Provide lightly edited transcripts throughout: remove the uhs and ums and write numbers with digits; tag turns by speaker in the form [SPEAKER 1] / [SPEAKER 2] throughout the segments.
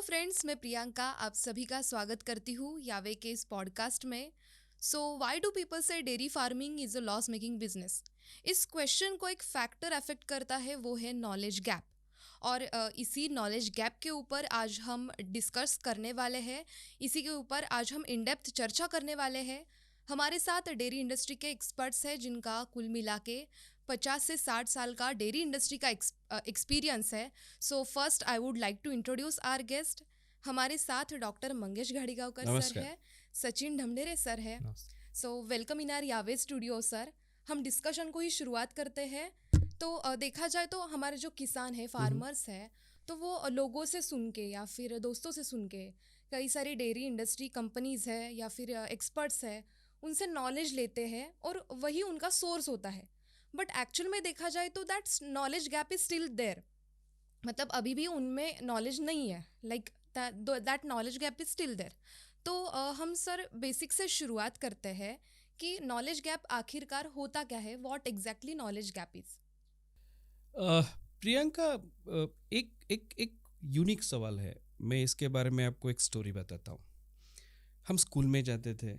[SPEAKER 1] Friends, मैं प्रियंका आप सभी का स्वागत करती हूँ यावे के इस पॉडकास्ट में। So why do people say dairy farming is a loss making business? इस क्वेश्चन को एक फैक्टर अफेक्ट करता है, वो है नॉलेज गैप। और इसी नॉलेज गैप के ऊपर आज हम डिस्कस करने वाले हैं। इसी के ऊपर आज हम इन डेप्थ चर्चा करने वाले हैं। हमारे साथ डेयरी इंडस्ट्री के एक्सपर्ट्स हैं जिनका कुल मिला के 50 से 60 साल का डेयरी इंडस्ट्री का एक्सपीरियंस है। So first I would like to introduce our guest. हमारे साथ डॉक्टर मंगेश घाड़ीगांवकर सर
[SPEAKER 2] नमस्कार।
[SPEAKER 1] है, सचिन ढमढेरे सर है। सो वेलकम इन आर यावे स्टूडियो सर। हम डिस्कशन को ही शुरुआत करते हैं। तो देखा जाए तो हमारे जो किसान है, फार्मर्स है, तो वो लोगों से सुन के या फिर दोस्तों से सुन के, कई सारी डेयरी इंडस्ट्री कंपनीज है या फिर एक्सपर्ट्स है, उनसे नॉलेज लेते हैं और वही उनका सोर्स होता है। बट एक्चुअल में देखा जाए तो that's knowledge gap is still there. मतलब अभी भी उनमें नॉलेज नहीं है, like that knowledge gap is still there. तो हम सर बेसिक से शुरुआत करते हैं कि नॉलेज गैप आखिरकार होता क्या है, what exactly knowledge gap is.
[SPEAKER 2] Priyanka, एक एक एक यूनिक सवाल है। मैं इसके बारे में आपको एक स्टोरी बताता हूँ। हम स्कूल में जाते थे,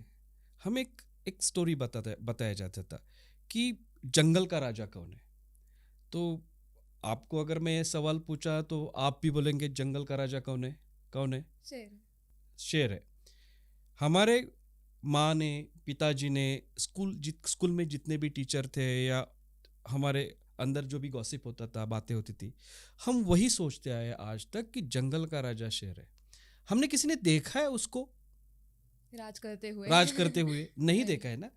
[SPEAKER 2] हम एक स्टोरी बताया जाता था कि जंगल का राजा कौन है। तो आपको अगर मैं ये सवाल पूछा तो आप भी बोलेंगे जंगल का राजा कौन है? कौन है? शेर है। हमारे माँ ने, पिताजी ने, स्कूल में जितने भी टीचर थे या हमारे अंदर जो भी गॉसिप होता था, बातें होती थी, हम वही सोचते आए आज तक कि जंगल का राजा शेर है। हमने किसी ने देखा है उसको
[SPEAKER 1] राज करते हुए
[SPEAKER 2] नहीं
[SPEAKER 1] Right.
[SPEAKER 2] देखा है ना।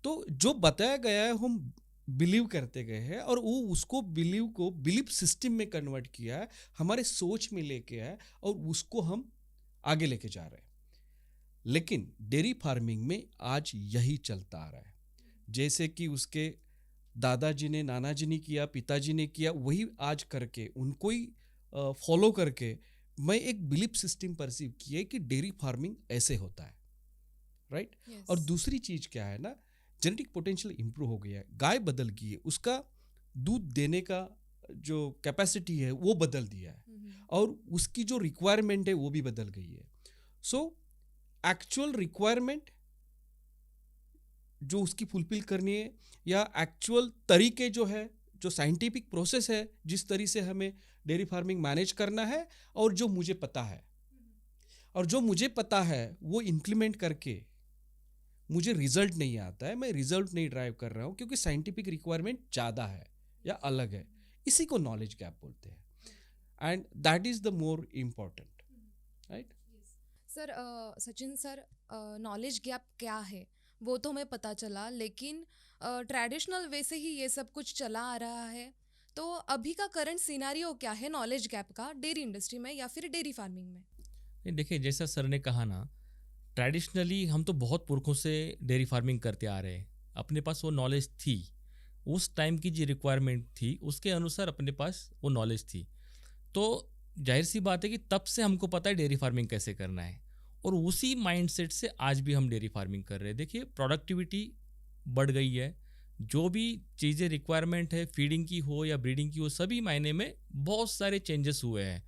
[SPEAKER 2] तो जो बताया गया है हम बिलीव करते गए हैं और वो उसको बिलीव सिस्टम में कन्वर्ट किया है, हमारे सोच में लेके आया और उसको हम आगे लेके जा रहे हैं। लेकिन डेयरी फार्मिंग में आज यही चलता आ रहा है। जैसे कि उसके दादाजी ने, नानाजी ने किया, पिताजी ने किया, वही आज करके उनको ही फॉलो करके मैं एक बिलीफ सिस्टम परसीव किया कि डेयरी फार्मिंग ऐसे होता है, राइट।
[SPEAKER 1] Yes.
[SPEAKER 2] और दूसरी चीज क्या है ना, जेनेटिक पोटेंशियल इंप्रूव हो गया है, गाय बदल गई है, उसका दूध देने का जो कैपेसिटी है वो बदल दिया है और उसकी जो रिक्वायरमेंट है वो भी बदल गई है। सो एक्चुअल रिक्वायरमेंट जो उसकी फुलफिल करनी है या एक्चुअल तरीके जो है, जो साइंटिफिक प्रोसेस है, जिस तरीके से हमें डेयरी फार्मिंग मैनेज करना है और जो मुझे पता है वो इम्प्लीमेंट करके मुझे रिजल्ट नहीं आता है, मैं रिजल्ट नहीं ड्राइव कर रहा हूँ क्योंकि साइंटिफिक रिक्वायरमेंट ज़्यादा है या अलग है। इसी को नॉलेज गैप बोलते हैं and that is the more important, right.
[SPEAKER 1] Sir, Sachin sir, knowledge gap क्या है वो तो हमें पता चला, लेकिन ट्रेडिशनल वे से ही ये सब कुछ चला आ रहा है। तो अभी का करंट सिनारियो क्या है नॉलेज गैप का डेयरी इंडस्ट्री में या फिर डेयरी फार्मिंग में?
[SPEAKER 3] नहीं, देखिए, जैसा सर ने कहा ना, ट्रेडिशनली हम तो बहुत पुरखों से डेयरी फार्मिंग करते आ रहे हैं। अपने पास वो नॉलेज थी, उस टाइम की जो रिक्वायरमेंट थी उसके अनुसार अपने पास वो नॉलेज थी। तो जाहिर सी बात है कि तब से हमको पता है डेयरी फार्मिंग कैसे करना है और उसी माइंडसेट से आज भी हम डेयरी फार्मिंग कर रहे हैं। देखिए, प्रोडक्टिविटी बढ़ गई है, जो भी चीज़ें रिक्वायरमेंट है, फीडिंग की हो या ब्रीडिंग की हो, सभी मायने में बहुत सारे चेंजेस हुए हैं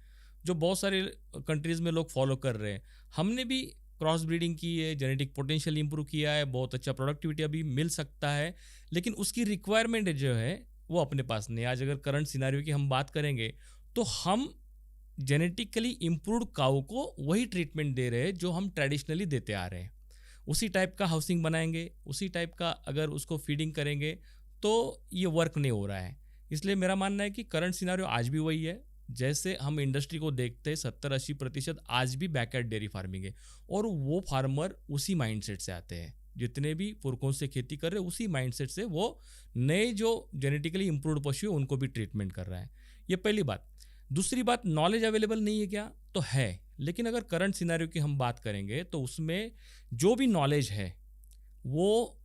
[SPEAKER 3] जो बहुत सारे कंट्रीज़ में लोग फॉलो कर रहे हैं। हमने भी क्रॉस ब्रीडिंग की है, जेनेटिक पोटेंशियल इंप्रूव किया है, बहुत अच्छा प्रोडक्टिविटी अभी मिल सकता है, लेकिन उसकी रिक्वायरमेंट जो है वो अपने पास नहीं। आज अगर करंट सिनारियो की हम बात करेंगे तो हम जेनेटिकली इम्प्रूव्ड काऊ को वही ट्रीटमेंट दे रहे हैं जो हम ट्रेडिशनली देते आ रहे हैं। उसी टाइप का हाउसिंग बनाएंगे, उसी टाइप का अगर उसको फीडिंग करेंगे तो ये वर्क नहीं हो रहा है। इसलिए मेरा मानना है कि करंट सिनारियो आज भी वही है। जैसे हम इंडस्ट्री को देखते हैं, 70-80% आज भी बैकयार्ड डेयरी फार्मिंग है और वो फार्मर उसी माइंडसेट से आते हैं। जितने भी पुरखों से खेती कर रहे हैं उसी माइंडसेट से वो नए जो जेनेटिकली इम्प्रूव्ड पशु है उनको भी ट्रीटमेंट कर रहा है। ये पहली बात। दूसरी बात, नॉलेज अवेलेबल नहीं है क्या? तो है, लेकिन अगर करंट सिनेरियो की हम बात करेंगे तो उसमें जो भी नॉलेज है वो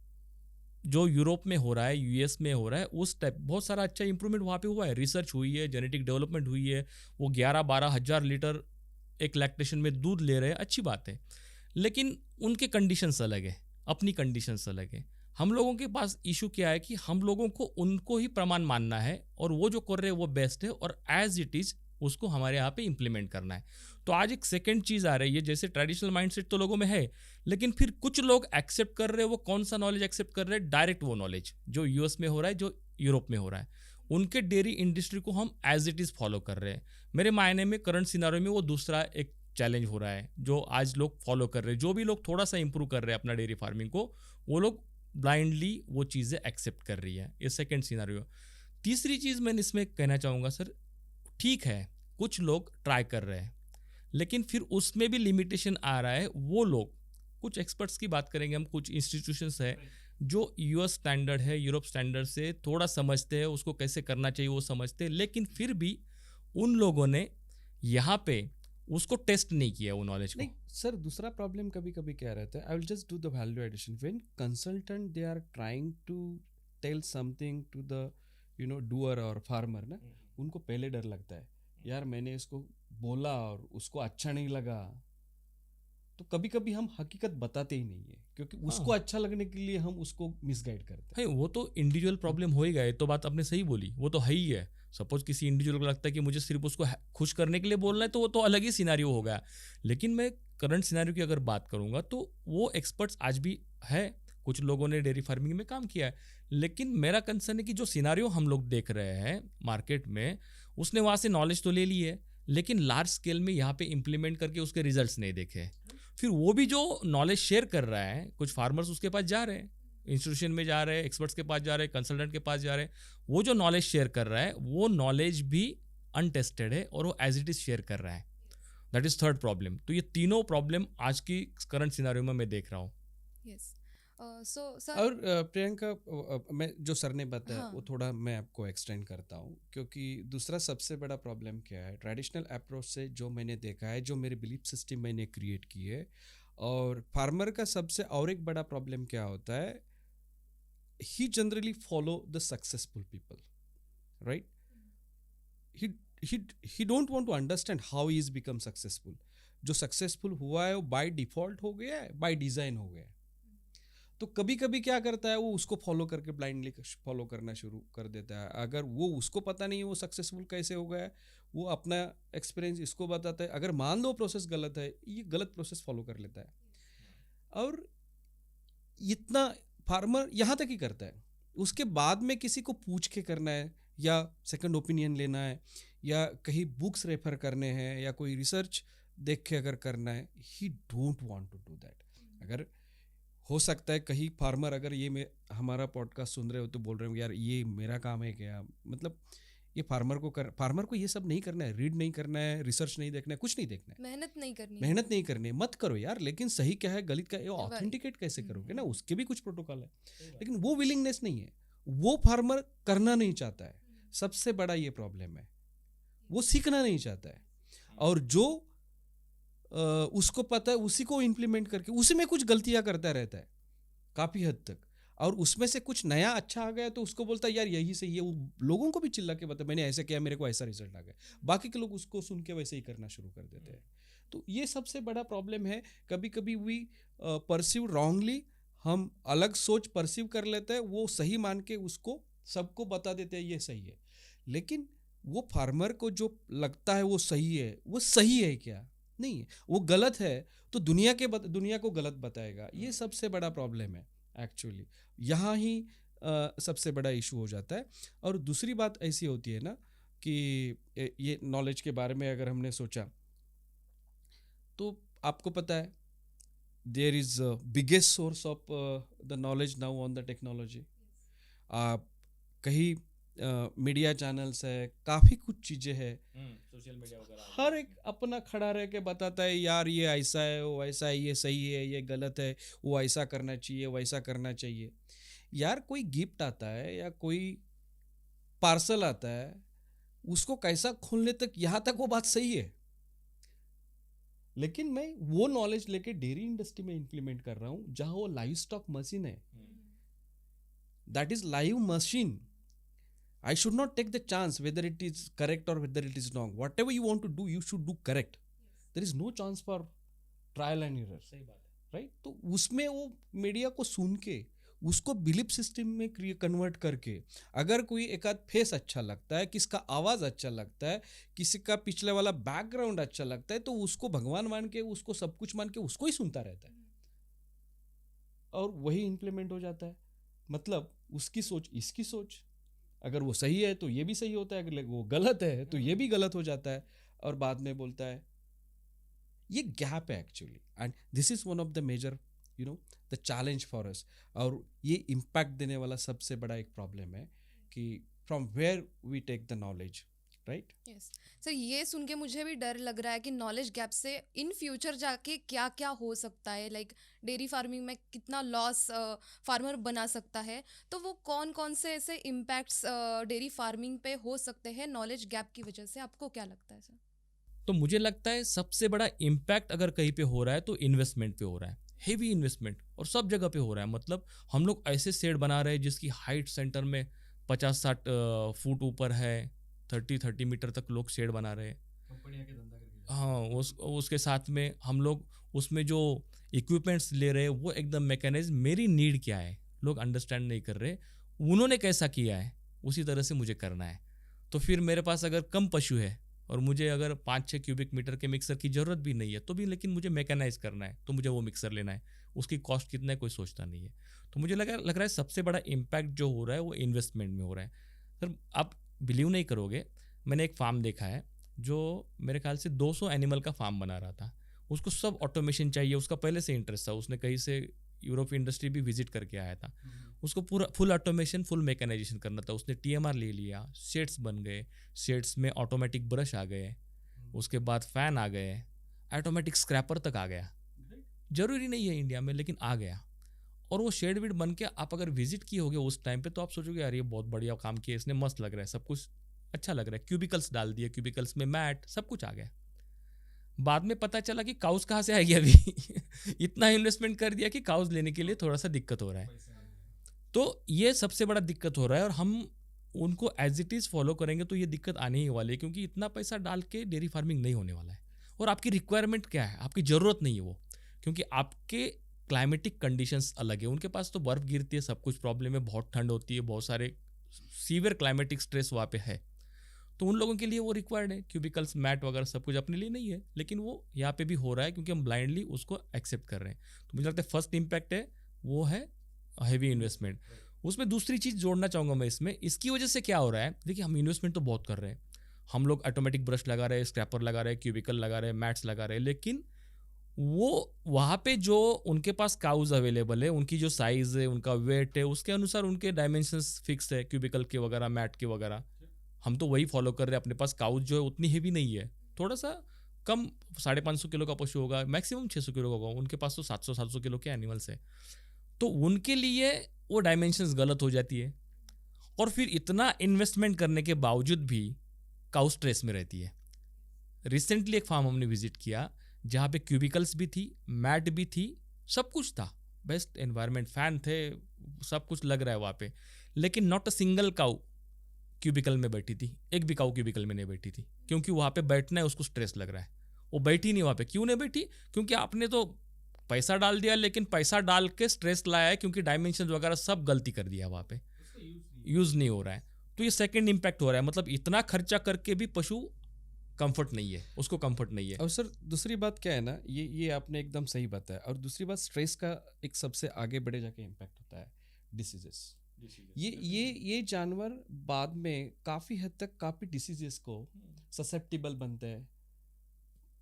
[SPEAKER 3] जो यूरोप में हो रहा है, यूएस में हो रहा है, उस टाइप बहुत सारा अच्छा इंप्रूवमेंट वहाँ पे हुआ है, रिसर्च हुई है, जेनेटिक डेवलपमेंट हुई है। वो 11-12 हज़ार लीटर एक लैक्टेशन में दूध ले रहे हैं, अच्छी बात है, लेकिन उनके कंडीशंस अलग है, अपनी कंडीशंस अलग है। हम लोगों के पास इशू क्या है कि हम लोगों को उनको ही प्रमाण मानना है और वो जो कर रहे हैं वो बेस्ट है और एज इट इज़ उसको हमारे यहाँ पे इम्प्लीमेंट करना है। तो आज एक सेकेंड चीज़ आ रही है, जैसे ट्रेडिशनल माइंडसेट तो लोगों में है, लेकिन फिर कुछ लोग एक्सेप्ट कर रहे हैं, वो कौन सा नॉलेज एक्सेप्ट कर रहे हैं, डायरेक्ट वो नॉलेज जो यूएस में हो रहा है, जो यूरोप में हो रहा है, उनके डेयरी इंडस्ट्री को हम एज इट इज़ फॉलो कर रहे हैं। मेरे मायने में करंट सिनारियो में वो दूसरा एक चैलेंज हो रहा है जो आज लोग फॉलो कर रहे हैं। जो भी लोग थोड़ा सा इंप्रूव कर रहे हैं अपना डेयरी फार्मिंग को, वो लोग ब्लाइंडली वो चीज़ें एक्सेप्ट कर रही है। ये सेकेंड सिनारियो। तीसरी चीज़ मैं इसमें कहना चाहूँगा सर, ठीक है कुछ लोग ट्राई कर रहे हैं, लेकिन फिर उसमें भी लिमिटेशन आ रहा है। वो लोग, कुछ एक्सपर्ट्स की बात करेंगे हम, कुछ इंस्टीट्यूशंस है जो यूएस स्टैंडर्ड है, यूरोप स्टैंडर्ड से थोड़ा समझते हैं, उसको कैसे करना चाहिए वो समझते हैं, लेकिन फिर भी उन लोगों ने यहाँ पे उसको टेस्ट नहीं किया वो नॉलेज को।
[SPEAKER 2] नहीं सर, दूसरा प्रॉब्लम कभी कभी क्या रहता है, I will just do the value addition. When consultant they are trying to tell something to the doer और फार्मर ना, उनको पहले डर लगता है, यार मैंने इसको बोला और उसको अच्छा नहीं लगा, तो कभी कभी हम हकीकत बताते ही नहीं है, क्योंकि उसको अच्छा लगने के लिए हम उसको मिसगाइड करते हैं।
[SPEAKER 3] वो तो इंडिविजुअल प्रॉब्लम हो ही गए, तो बात आपने सही बोली, वो तो है ही है। सपोज किसी इंडिविजुअल को लगता है कि मुझे सिर्फ उसको खुश करने के लिए बोलना है, तो वो तो अलग ही सिनारियो हो गया। लेकिन मैं करंट सिनारियो की अगर बात करूंगा तो वो एक्सपर्ट्स आज भी है, कुछ लोगों ने डेयरी फार्मिंग में काम किया है, लेकिन मेरा कंसर्न है कि जो सिनारियो हम लोग देख रहे हैं मार्केट में, उसने वहाँ से नॉलेज तो ले ली है, लेकिन लार्ज स्केल में यहाँ पे इम्प्लीमेंट करके उसके रिजल्ट्स नहीं देखे। फिर वो भी जो नॉलेज शेयर कर रहा है, कुछ फार्मर्स उसके पास जा रहे हैं, इंस्टीट्यूशन में जा रहे हैं, एक्सपर्ट्स के पास जा रहे हैं, कंसल्टेंट के पास जा रहे हैं, वो जो नॉलेज शेयर कर रहा है वो नॉलेज भी अनटेस्टेड है और वो एज इट इज शेयर कर रहा है। That is third problem. तो ये तीनों प्रॉब्लम आज की करंट सिनारियो में मैं देख रहा हूँ।
[SPEAKER 1] यस सो सर,
[SPEAKER 2] और प्रियंका, मैं जो सर ने बताया
[SPEAKER 1] हाँ.
[SPEAKER 2] वो थोड़ा मैं आपको एक्सटेंड करता हूँ, क्योंकि दूसरा सबसे बड़ा प्रॉब्लम क्या है, ट्रेडिशनल अप्रोच से जो मैंने देखा है, जो मेरे बिलीफ सिस्टम मैंने क्रिएट की है, और फार्मर का सबसे और एक बड़ा प्रॉब्लम क्या होता है, he generally follow the successful people, right? He don't want to understand how he is become successful. जो सक्सेसफुल हुआ है वो बाय डिफॉल्ट हो गया है, बाय डिजाइन हो गया है। तो कभी कभी क्या करता है, वो उसको फॉलो करके ब्लाइंडली फॉलो करना शुरू कर देता है। अगर वो उसको पता नहीं है वो सक्सेसफुल कैसे हो गया है, वो अपना एक्सपीरियंस इसको बताता है। अगर मान लो प्रोसेस गलत है, ये गलत प्रोसेस फॉलो कर लेता है। और इतना फार्मर यहाँ तक ही करता है, उसके बाद में किसी को पूछ के करना है, या सेकंड ओपिनियन लेना है, या कहीं बुक्स रेफर करने हैं, या कोई रिसर्च देख के अगर करना है, he don't want to do that. अगर हो सकता है कहीं फार्मर अगर ये हमारा पॉडकास्ट सुन रहे हो तो बोल रहे हो यार ये मेरा काम है क्या, मतलब ये फार्मर को ये सब नहीं करना है, रीड नहीं करना है, रिसर्च नहीं देखना है, कुछ नहीं देखना है,
[SPEAKER 1] मेहनत नहीं करनी
[SPEAKER 2] है, मत करो यार। लेकिन सही क्या है गलत क्या है ऑथेंटिकेट कैसे करोगे ना, उसके भी कुछ प्रोटोकॉल है, लेकिन वो विलिंगनेस नहीं है, वो फार्मर करना नहीं चाहता है। सबसे बड़ा ये प्रॉब्लम है, वो सीखना नहीं चाहता है, और जो उसको पता है उसी को इम्प्लीमेंट करके उसी में कुछ गलतियां करता रहता है काफ़ी हद तक, और उसमें से कुछ नया अच्छा आ गया तो उसको बोलता है यार यही सही है। वो लोगों को भी चिल्ला के बता, मैंने ऐसा किया, मेरे को ऐसा रिजल्ट आ गया, बाकी के लोग उसको सुन के वैसे ही करना शुरू कर देते हैं। तो ये सबसे बड़ा प्रॉब्लम है। कभी कभी वी परसीव रॉन्गली, हम अलग सोच परसीव कर लेते हैं, वो सही मान के उसको सबको बता देते हैं ये सही है, लेकिन वो फार्मर को जो लगता है वो सही है क्या, नहीं है, वो गलत है तो दुनिया को गलत बताएगा। ये सबसे बड़ा प्रॉब्लम है एक्चुअली, यहाँ ही सबसे बड़ा इशू हो जाता है। और दूसरी बात ऐसी होती है ना कि ये नॉलेज के बारे में अगर हमने सोचा तो आपको पता है there is biggest source of the knowledge now on the technology. आप कहीं मीडिया चैनल्स है, काफ़ी कुछ चीज़ें हैं,
[SPEAKER 3] सोशल मीडिया वगैरह,
[SPEAKER 2] हर एक अपना खड़ा रह के बताता है यार ये ऐसा है, वो ऐसा है, ये सही है, ये गलत है, वो ऐसा करना चाहिए, वैसा करना चाहिए। यार कोई गिफ्ट आता है या कोई पार्सल आता है, उसको कैसा खोलने तक, यहाँ तक वो बात सही है, लेकिन मैं वो नॉलेज लेके डेयरी इंडस्ट्री में इंप्लीमेंट कर रहा हूँ जहाँ वो लाइव स्टॉक मशीन है, that is live machine. I should not take the chance whether it is correct or whether it is wrong. Whatever you want to do, you should do correct. There is no chance for trial and error.
[SPEAKER 3] सही बात है,
[SPEAKER 2] right? तो उसमें वो media को सुन के उसको belief system में कन्वर्ट करके, अगर कोई एक आध फेस अच्छा लगता है, किसका आवाज़ अच्छा लगता है, किसी का पिछले वाला बैकग्राउंड अच्छा लगता है, तो उसको भगवान मान के, उसको सब कुछ मान के उसको ही सुनता रहता है और वही इम्प्लीमेंट हो जाता है। मतलब उसकी सोच इसकी सोच, अगर वो सही है तो ये भी सही होता है, अगर वो गलत है तो ये भी गलत हो जाता है, और बाद में बोलता है। ये गैप है actually, and this is one of the measure the challenge for us. और ये इम्पैक्ट देने वाला सबसे बड़ा एक प्रॉब्लम है कि from where we take the knowledge, right?
[SPEAKER 1] Yes sir, ये सुन के मुझे भी डर लग रहा है कि नॉलेज गैप से इन फ्यूचर जाके क्या क्या हो सकता है, लाइक डेयरी फार्मिंग में कितना लॉस फार्मर बना सकता है। तो वो कौन कौन से ऐसे इम्पैक्ट्स डेयरी फार्मिंग पे हो सकते हैं नॉलेज गैप की वजह से, आपको क्या लगता है सर?
[SPEAKER 3] तो मुझे लगता है सबसे बड़ा इम्पैक्ट अगर कहीं पे हो रहा है तो इन्वेस्टमेंट पे हो रहा है, हेवी इन्वेस्टमेंट, और सब जगह पे हो रहा है। मतलब हम लोग ऐसे शेड बना रहे हैं जिसकी हाइट सेंटर में 50-60 फुट ऊपर है, 30 मीटर तक लोग शेड बना रहे हैं। हाँ, उसके साथ में हम लोग उसमें जो इक्विपमेंट्स ले रहे हैं वो एकदम मैकेनाइज्ड, मेरी नीड क्या है लोग अंडरस्टैंड नहीं कर रहे, उन्होंने कैसा किया है उसी तरह से मुझे करना है। तो फिर मेरे पास अगर कम पशु है और मुझे अगर 5-6 क्यूबिक मीटर के मिक्सर की ज़रूरत भी नहीं है तो भी, लेकिन मुझे मैकेनाइज करना है तो मुझे वो मिक्सर लेना है, उसकी कॉस्ट कितना है कोई सोचता नहीं है। तो मुझे लग रहा है सबसे बड़ा इम्पैक्ट जो हो रहा है वो इन्वेस्टमेंट में हो रहा है। सर आप बिलीव नहीं करोगे, मैंने एक फार्म देखा है जो मेरे ख्याल से 200 एनिमल का फार्म बना रहा था। उसको सब ऑटोमेशन चाहिए, उसका पहले से इंटरेस्ट था, उसने कहीं से यूरोप इंडस्ट्री भी विजिट करके आया था। उसको पूरा फुल ऑटोमेशन, फुल मैकेनाइजेशन करना था। उसने TMR ले लिया, शेड्स बन गए, शेड्स में ऑटोमेटिक ब्रश आ गए, उसके बाद फैन आ गए, ऑटोमेटिक स्क्रैपर तक आ गया। जरूरी नहीं है इंडिया में, लेकिन आ गया। और वो शेड वेड बन के आप अगर विजिट किए होगे उस टाइम पे तो आप सोचोगे यार ये बहुत बढ़िया काम किया इसने, मस्त लग रहा है, सब कुछ अच्छा लग रहा है। क्यूबिकल्स डाल दिए, क्यूबिकल्स में मैट, सब कुछ आ गया। बाद में पता चला कि काउस कहाँ से आएगी अभी इतना इन्वेस्टमेंट कर दिया कि काउस लेने के लिए थोड़ा सा दिक्कत हो रहा है। तो ये सबसे बड़ा दिक्कत हो रहा है, और हम उनको एज इट इज़ फॉलो करेंगे तो ये दिक्कत आने ही वाली है, क्योंकि इतना पैसा डाल के डेयरी फार्मिंग नहीं होने वाला है। और आपकी रिक्वायरमेंट क्या है, आपकी ज़रूरत नहीं है वो, क्योंकि आपके क्लाइमेटिक कंडीशंस अलग है, उनके पास तो बर्फ़ गिरती है, सब कुछ प्रॉब्लम है, बहुत ठंड होती है, बहुत सारे सीवियर क्लाइमेटिक स्ट्रेस वहाँ पे है। तो उन लोगों के लिए वो रिक्वायर्ड है, क्यूबिकल्स, मैट वगैरह सब कुछ अपने लिए नहीं है, लेकिन वो यहाँ पे भी हो रहा है क्योंकि हम ब्लाइंडली उसको एक्सेप्ट कर रहे हैं। तो मुझे लगता है फर्स्ट इम्पैक्ट है वो है हैवी इन्वेस्टमेंट। उसमें दूसरी चीज़ जोड़ना चाहूँगा मैं इसमें, इसकी वजह से क्या हो रहा है, देखिए हम इन्वेस्टमेंट तो बहुत कर रहे हैं, हम लोग ऑटोमेटिक ब्रश लगा रहे हैं, स्क्रैपर लगा रहे हैं, क्यूबिकल लगा रहे हैं, मैट्स लगा रहे हैं, लेकिन वो वहाँ पे जो उनके पास काउज अवेलेबल है, उनकी जो साइज़ है, उनका वेट है, उसके अनुसार उनके डायमेंशंस फिक्स है, क्यूबिकल के वगैरह, मैट के वगैरह। हम तो वही फॉलो कर रहे हैं। अपने पास काउज जो है उतनी हेवी नहीं है, थोड़ा सा कम 550 किलो का पशु होगा, मैक्सिमम 600 किलो का होगा, उनके पास तो 700 किलो के एनिमल्स है। तो उनके लिए वो डायमेंशंस गलत हो जाती है, और फिर इतना इन्वेस्टमेंट करने के बावजूद भी काउ स्ट्रेस में रहती है। रिसेंटली एक फार्म हमने विजिट किया जहाँ पे क्यूबिकल्स भी थी, मैट भी थी, सब कुछ था, बेस्ट एनवायरनमेंट, फैन थे, सब कुछ लग रहा है वहाँ पे, लेकिन not a single cow cubicle में बैठी थी, एक भी काउ क्यूबिकल में नहीं बैठी थी, क्योंकि वहाँ पे बैठना है उसको स्ट्रेस लग रहा है, वो बैठी नहीं वहाँ पे। क्यों नहीं बैठी? क्योंकि आपने तो पैसा डाल दिया, लेकिन पैसा डाल के स्ट्रेस लाया है, क्योंकि डायमेंशन वगैरह सब गलती कर दिया वहाँ पे, यूज़ नहीं हो रहा है। तो ये सेकंड इम्पैक्ट हो रहा है, मतलब इतना खर्चा करके भी पशु कंफर्ट नहीं है, उसको कंफर्ट नहीं है।
[SPEAKER 2] और सर दूसरी बात क्या है ना, ये आपने एकदम सही बताया। और दूसरी बात, स्ट्रेस का एक सबसे आगे बढ़े जाके इम्पैक्ट होता है डिसीजेस। ये जानवर बाद में काफ़ी हद तक काफ़ी डिसीजेस को ससेप्टिबल बनते हैं।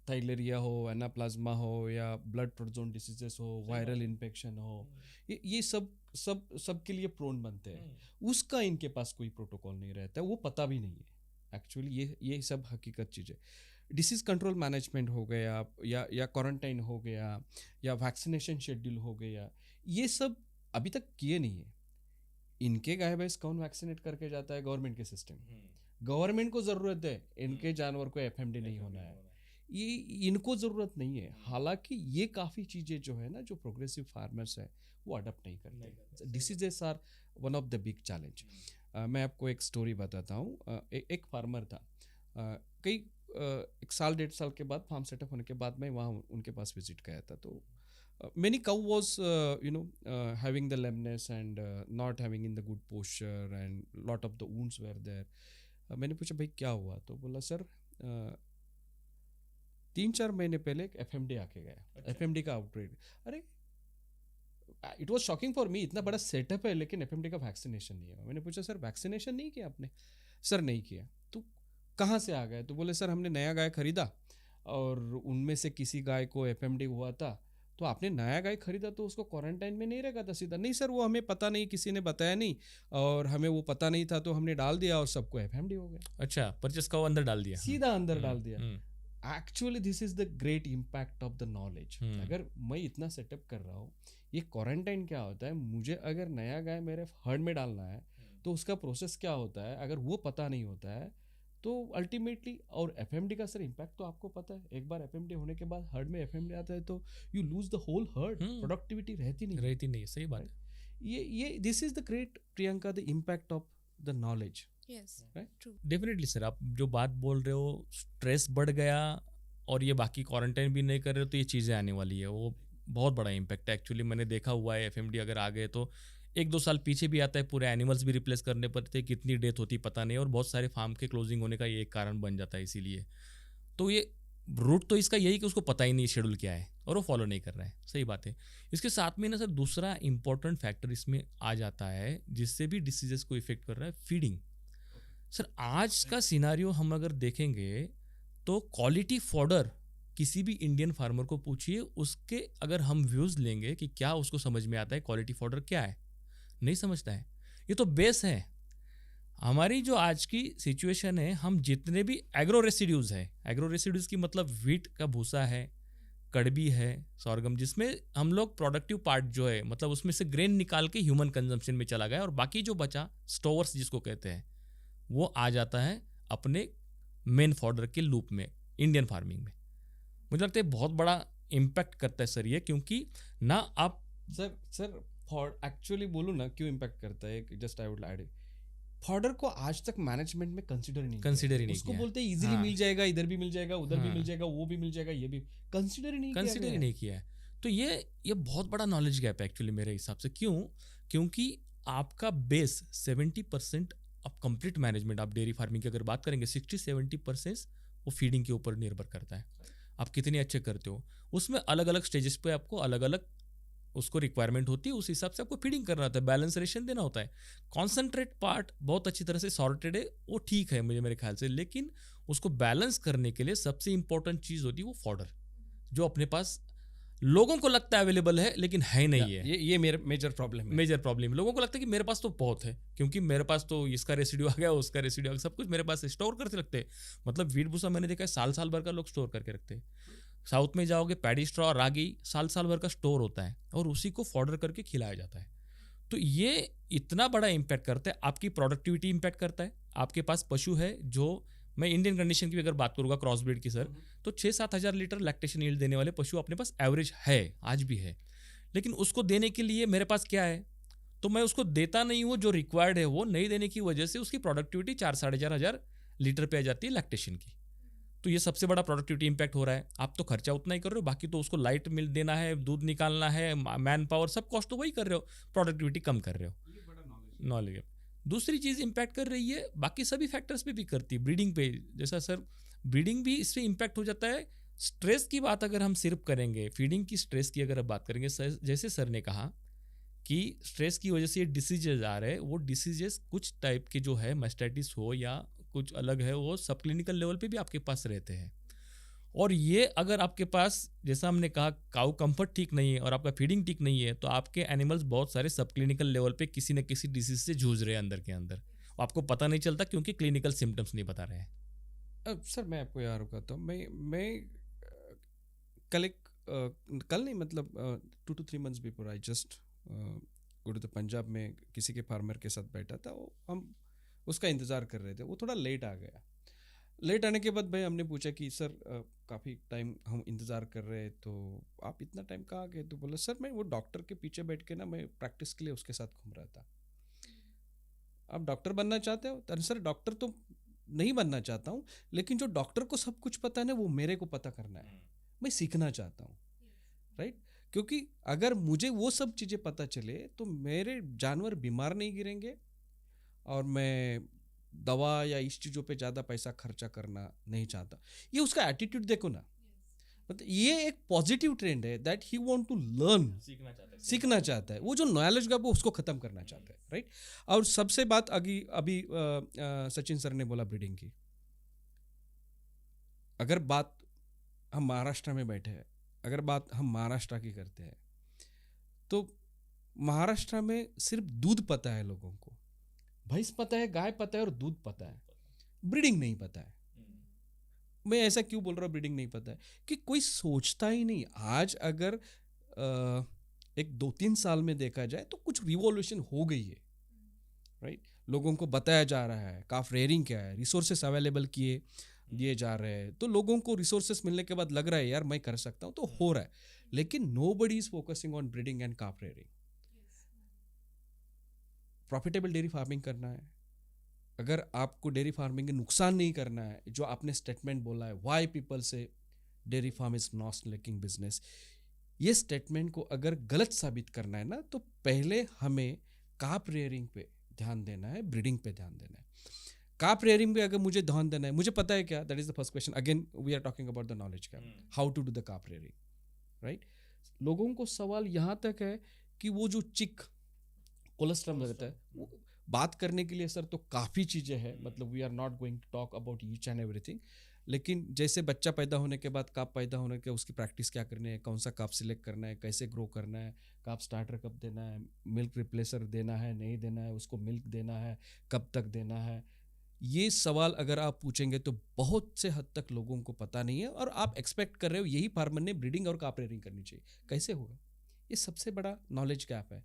[SPEAKER 2] थाइलेरिया हो, एनाप्लाज्मा हो, या ब्लड प्रोटोजोन डिसीजेस हो, वायरल इन्फेक्शन हो, ये सब के लिए प्रोन बनते हैं। उसका इनके पास कोई प्रोटोकॉल नहीं रहता है, वो पता भी नहीं है एक्चुअली। ये सब हकीकत चीज़ है। डिसीज़ कंट्रोल मैनेजमेंट हो गया, या क्वारंटाइन हो गया, या वैक्सीनेशन शेड्यूल हो गया, ये सब अभी तक किए नहीं है। इनके गाय भैंस कौन वैक्सीनेट करके जाता है? गवर्नमेंट के सिस्टम। गवर्नमेंट को ज़रूरत है इनके जानवर को FMD नहीं होना है, ये इनको ज़रूरत नहीं है। हालांकि ये काफ़ी चीज़ें जो है ना, जो प्रोग्रेसिव फार्मर्स है वो अडॉप्ट नहीं करते। Diseases are one of the big challenge. मैं आपको एक स्टोरी बताता हूँ। एक फार्मर था, एक साल 1.5 साल के बाद फार्म सेटअप होने के बाद मैं वहाँ उनके पास विजिट गया था। तो many cow was having the lameness and not having in the good posture and lot of the wounds were there. मैंने पूछा भाई क्या हुआ, तो बोला सर 3-4 महीने पहले एक FMD आके गया, FMD का आउटब्रेक. अरे it was shocking for me, इतना बड़ा सेटअप है लेकिन FMD का वैक्सीनेशन नहीं है. मैंने पूछा सर वैक्सीनेशन नहीं किया आपने? सर नहीं किया. तो कहाँ से आ गए? तो बोले सर हमने नया गाय खरीदा और उनमें से किसी गाय को FMD हुआ था, तो आपने नया गाय खरीदा तो उसको क्वारंटाइन में नहीं रखा था सीधा? नहीं सर वो हमें पता नहीं, किसी ने बताया नहीं और हमें वो पता नहीं था तो हमने डाल दिया और सबको FMD हो गया.
[SPEAKER 3] अच्छा, परचेस का अंदर डाल दिया,
[SPEAKER 2] सीधा अंदर डाल दिया. Actually this is the great impact of the knowledge. अगर मैं इतना सेटअप कर रहा हूँ, ये क्वारंटाइन क्या होता है, मुझे अगर नया गाय मेरे हर्ड में डालना है तो उसका प्रोसेस क्या होता है, अगर वो पता नहीं होता है तो अल्टीमेटली, और FMD का सर इम्पैक्ट तो आपको पता है, एक बार FMD होने के बाद हर्ड में FMD आता है तो you lose the whole herd, productivity रहती नहीं.
[SPEAKER 3] सही बात है.
[SPEAKER 2] ये this is the great, Priyanka, the impact of the knowledge.
[SPEAKER 3] Definitely sir, आप जो बात बोल रहे हो, स्ट्रेस बढ़ गया और ये बाकी क्वारंटाइन भी नहीं कर रहे हो तो ये चीज़ें आने वाली है, वो बहुत बड़ा इम्पैक्ट है. एक्चुअली मैंने देखा हुआ है, FMD अगर आ गए तो 1-2 साल पीछे भी आता है, पूरे एनिमल्स भी रिप्लेस करने पड़ते हैं, कितनी डेथ होती पता नहीं, और बहुत सारे फार्म के क्लोजिंग होने का ये एक कारण बन जाता है. इसीलिए तो ये रूट तो इसका यही कि उसको पता ही नहीं शेड्यूल क्या है और वो फॉलो नहीं कर रहा है. सही बात है. इसके साथ में ना सर दूसरा इंपॉर्टेंट फैक्टर इसमें आ जाता है जिससे भी डिसीजेस को इफेक्ट कर रहा है, फीडिंग. सर आज का सिनारियो हम अगर देखेंगे तो क्वालिटी फॉडर किसी भी इंडियन फार्मर को पूछिए, उसके अगर हम व्यूज़ लेंगे कि क्या उसको समझ में आता है क्वालिटी फॉडर क्या है, नहीं समझता है. ये तो बेस है. हमारी जो आज की सिचुएशन है, हम जितने भी एग्रो रेसिड्यूज़ है, एग्रो रेसिड्यूज़ की मतलब व्हीट का भूसा है, कड़बी है, सॉर्गम, जिसमें हम लोग प्रोडक्टिव पार्ट जो है मतलब उसमें से ग्रेन निकाल के ह्यूमन कंजम्पशन में चला गया और बाकी जो बचा स्टोवर्स जिसको कहते हैं वो आ जाता है अपने मेन फॉडर के लूप में इंडियन फार्मिंग में. मुझे लगता है बहुत बड़ा इम्पैक्ट करता है सर ये, क्योंकि ना आप
[SPEAKER 2] सर फॉर एक्चुअली बोलूँ ना क्यों इम्पैक्ट करता है, just I would add, fodder को आज तक मैनेजमेंट में कंसीडर ही नहीं किया. उसको बोलते हैं इजीली मिल जाएगा, इधर भी मिल जाएगा, उधर भी मिल जाएगा, वो भी मिल जाएगा, ये भी कंसीडर ही नहीं
[SPEAKER 3] किया है. तो ये बहुत बड़ा नॉलेज गैप है एक्चुअली मेरे हिसाब से. क्यों? क्योंकि आपका बेस 70% अब कंप्लीट मैनेजमेंट, आप डेयरी फार्मिंग की अगर बात करेंगे 60-70% वो फीडिंग के ऊपर निर्भर करता है. आप कितने अच्छे करते हो, उसमें अलग अलग स्टेजेस पे आपको अलग अलग उसको रिक्वायरमेंट होती है, उस हिसाब से आपको फीडिंग करना होता है, बैलेंस रेशन देना होता है. कॉन्सेंट्रेट पार्ट बहुत अच्छी तरह से सॉर्टेड है, वो ठीक है मेरे ख्याल से, लेकिन उसको बैलेंस करने के लिए सबसे इंपॉर्टेंट चीज़ होती है वो फॉडर, जो अपने पास लोगों को लगता है अवेलेबल है लेकिन है नहीं है.
[SPEAKER 2] ये मेजर प्रॉब्लम.
[SPEAKER 3] लोगों को लगता है कि मेरे पास तो बहुत है, क्योंकि मेरे पास तो इसका रेसिड्यू आ गया, उसका रेसिड्यू आ गया, सब कुछ मेरे पास स्टोर करते रखते हैं. मतलब व्हीट भूसा मैंने देखा है साल भर का लोग स्टोर करके रखते हैं. साउथ में जाओगे पैडी स्ट्रॉ, रागी साल भर का स्टोर होता है और उसी को फॉडर करके खिलाया जाता है. तो ये इतना बड़ा इम्पैक्ट करता है, आपकी प्रोडक्टिविटी इम्पैक्ट करता है. आपके पास पशु है जो, मैं इंडियन कंडीशन की अगर बात करूँगा क्रॉस ब्रीड की सर, तो 6-7 हज़ार लीटर लैक्टेशन यील्ड देने वाले पशु अपने पास एवरेज है, आज भी है. लेकिन उसको देने के लिए मेरे पास क्या है, तो मैं उसको देता नहीं हूँ जो रिक्वायर्ड है. वो नहीं देने की वजह से उसकी प्रोडक्टिविटी 4-4.5 हज़ार लीटर पे आ जाती है लैक्टेशन की. तो ये सबसे बड़ा प्रोडक्टिविटी इम्पैक्ट हो रहा है. आप तो खर्चा उतना ही कर रहे हो, बाकी तो उसको लाइट मिल देना है, दूध निकालना है, मैन पावर, सब कॉस्ट तो वही कर रहे हो, प्रोडक्टिविटी कम कर रहे हो. नॉलेज. दूसरी चीज़ इम्पैक्ट कर रही है, बाकी सभी फैक्टर्स पे भी करती है, ब्रीडिंग पे. जैसा सर ब्रीडिंग भी इससे इम्पैक्ट हो जाता है. स्ट्रेस की बात अगर हम सिर्फ करेंगे, फीडिंग की स्ट्रेस की अगर बात करेंगे, जैसे सर ने कहा कि स्ट्रेस की वजह से ये डिसीजेज आ रहे हैं, वो डिसीजेस कुछ टाइप के जो है मास्टाइटिस हो या कुछ अलग है, वो सब क्लिनिकल लेवल पे भी आपके पास रहते हैं. और ये अगर आपके पास, जैसा हमने कहा, काउ कंफर्ट ठीक नहीं है और आपका फीडिंग ठीक नहीं है, तो आपके एनिमल्स बहुत सारे सब क्लिनिकल लेवल पे किसी न किसी डिसीज से जूझ रहे हैं अंदर के अंदर. आपको पता नहीं चलता क्योंकि क्लिनिकल सिम्टम्स नहीं बता रहे हैं.
[SPEAKER 2] सर मैं आपको यार रुकाता हूँ. मैं कल नहीं, मतलब 2 to 3 months before I just go to the Punjab में किसी के फार्मर के साथ बैठा था. हम उसका इंतज़ार कर रहे थे, वो थोड़ा लेट आ गया. लेट आने के बाद भाई हमने पूछा कि सर काफ़ी टाइम हम इंतज़ार कर रहे हैं, तो आप इतना टाइम कहाँ गए? तो बोला सर मैं वो डॉक्टर के पीछे बैठ के ना, मैं प्रैक्टिस के लिए उसके साथ घूम रहा था. आप डॉक्टर बनना चाहते हो? तो सर डॉक्टर तो नहीं बनना चाहता हूँ, लेकिन जो डॉक्टर को सब कुछ पता है ना, वो मेरे को पता करना है, मैं सीखना चाहता हूँ. राइट? क्योंकि अगर मुझे वो सब चीज़ें पता चले तो मेरे जानवर बीमार नहीं गिरेंगे और मैं दवा या इस चीज़ों पे ज़्यादा पैसा खर्चा करना नहीं चाहता। ये उसका एटीट्यूड देखो ना, मतलब ये एक पॉजिटिव ट्रेंड है that he want to learn, सीखना चाहता है। वो जो नॉलेज गैप वो उसको ख़त्म करना चाहता है, राइट। और सबसे बात अभी सचिन सर ने बोला ब्रीडिंग की, अगर बात हम महाराष्ट्र में बैठे हैं, अगर बात हम महाराष्ट्र की करते हैं तो महाराष्ट्र में सिर्फ दूध पता है लोगों को, भैंस पता है, गाय पता है और दूध पता है, ब्रीडिंग नहीं पता है। मैं ऐसा क्यों बोल रहा हूँ ब्रीडिंग नहीं पता है? कि कोई सोचता ही नहीं। आज अगर एक 2-3 साल में देखा जाए तो कुछ रिवॉल्यूशन हो गई है, राइट। लोगों को बताया जा रहा है काफ रेयरिंग क्या है, रिसोर्सेस अवेलेबल दिए जा रहे हैं, तो लोगों को रिसोर्सेस मिलने के बाद लग रहा है यार मैं कर सकता हूँ, तो हो रहा है। लेकिन nobody is focusing on breeding and calf rearing. Profitable dairy farming करना है, अगर आपको डेयरी फार्मिंग में नुकसान नहीं करना है, जो आपने स्टेटमेंट बोला है why people say dairy farm is not making business, ये स्टेटमेंट को अगर गलत साबित करना है ना, तो पहले हमें काफ रेयरिंग पे ध्यान देना है, ब्रीडिंग पे ध्यान देना है। काफ रेयरिंग पे अगर मुझे ध्यान देना है, मुझे पता है क्या, that is the first question. Again we are talking about the knowledge gap, how to do the calf rearing, right. लोगों को सवाल यहाँ तक है कि वो जो चिक कोलेस्ट्रम लगता है, वो बात करने के लिए सर तो काफ़ी चीज़ें हैं, मतलब we are not going to talk about each and everything. लेकिन जैसे बच्चा पैदा होने के बाद काफ पैदा होने के उसकी प्रैक्टिस क्या करनी है, कौन सा काफ सिलेक्ट करना है, कैसे ग्रो करना है, काफ स्टार्टर कब देना है, मिल्क रिप्लेसर देना है नहीं देना है, उसको मिल्क देना है कब तक देना है, ये सवाल अगर आप पूछेंगे तो बहुत से हद तक लोगों को पता नहीं है। और आप एक्सपेक्ट कर रहे हो यही फार्मर ने ब्रीडिंग और काफ रेयरिंग करनी चाहिए, कैसे होगा? ये सबसे बड़ा नॉलेज गैप है।